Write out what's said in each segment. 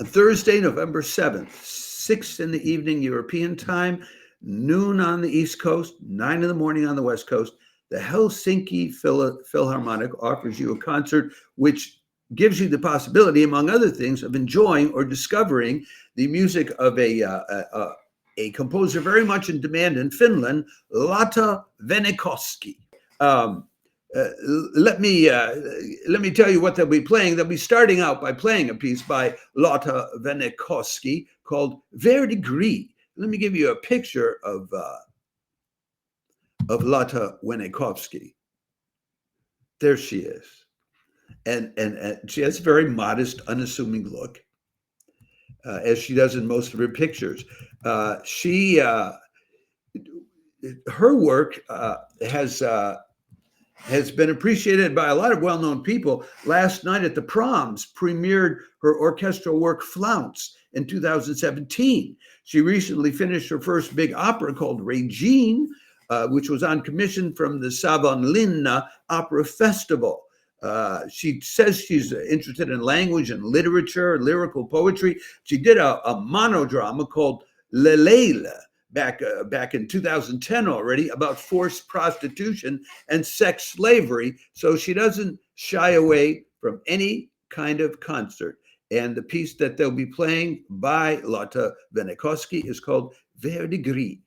Thursday, November 7th, 6 in the evening European time, noon on the East Coast, 9 in the morning on the West Coast. The Helsinki Philharmonic offers you a concert which gives you the possibility, among other things, of enjoying or discovering the music of a composer very much in demand in Finland, Lotta Wennäkoski. Let me tell you what they'll be playing. They'll be starting out by playing a piece by Lotta Wennäkoski called Verdigris. Let me give you a picture of Lotta Wennäkoski. There she is, and she has a very modest, unassuming look, as she does in most of her pictures. Her work has been appreciated by a lot of well-known people. Last night at the Proms premiered her orchestral work Flounce in 2017. She recently finished her first big opera called Regine, which was on commission from the Savonlinna Opera Festival. She says she's interested in language and literature, lyrical poetry. She did a monodrama called Leleile back in 2010 already about forced prostitution and sex slavery. So she doesn't shy away from any kind of concert. And the piece that they'll be playing by Lotta Wennäkoski is called Verdigris.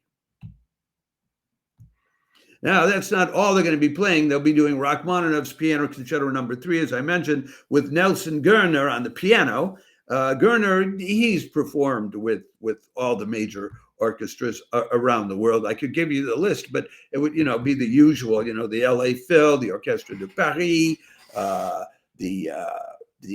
Now, that's not all they're going to be playing. They'll be doing Rachmaninoff's Piano Concerto No. 3, as I mentioned, with Nelson Goerner on the piano. Goerner, he's performed with all the major orchestras around the world. I could give you the list, but it would, be the usual, the LA Phil, the Orchestre de Paris, the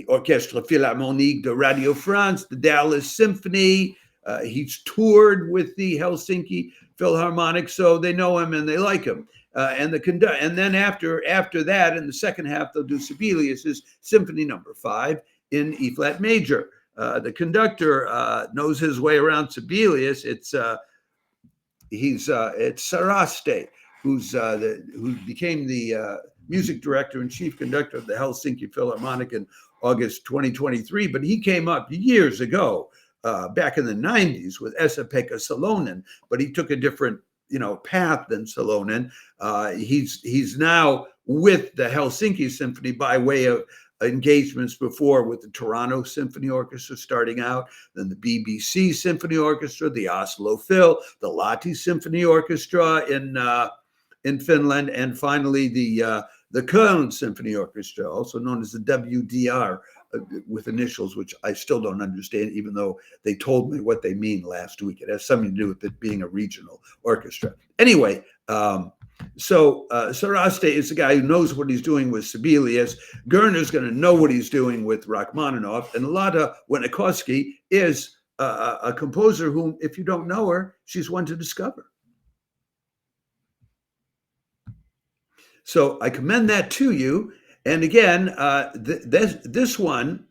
Orchestre Philharmonic de Radio France, the Dallas Symphony. He's toured with the Helsinki Philharmonic, so they know him and they like him. And then after that, in the second half, they'll do Sibelius's Symphony No. 5 in E flat major. The conductor knows his way around Sibelius. It's Saraste, who became the music director and chief conductor of the Helsinki Philharmonic in August 2023. But he came up years ago, back in the 90s, with Esa-Pekka Salonen. But he took a different path than Salonen. He's now with the Helsinki Symphony by way of engagements before with the Toronto Symphony Orchestra starting out, then the BBC Symphony Orchestra, the Oslo Phil, the Lahti Symphony Orchestra in Finland, and finally the Köln Symphony Orchestra, also known as the WDR, with initials which I still don't understand, even though they told me what they mean last week. It has something to do with it being a regional orchestra. Anyway, so Saraste is the guy who knows what he's doing with Sibelius. Goerner's going to know what he's doing with Rachmaninoff. And Lotta Wennäkoski is a composer whom, if you don't know her, she's one to discover. So I commend that to you. And again, this one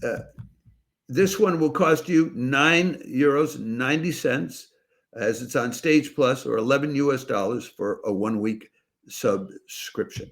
will cost you €9.90, as it's on Stage Plus, or $11 for a 1-week subscription.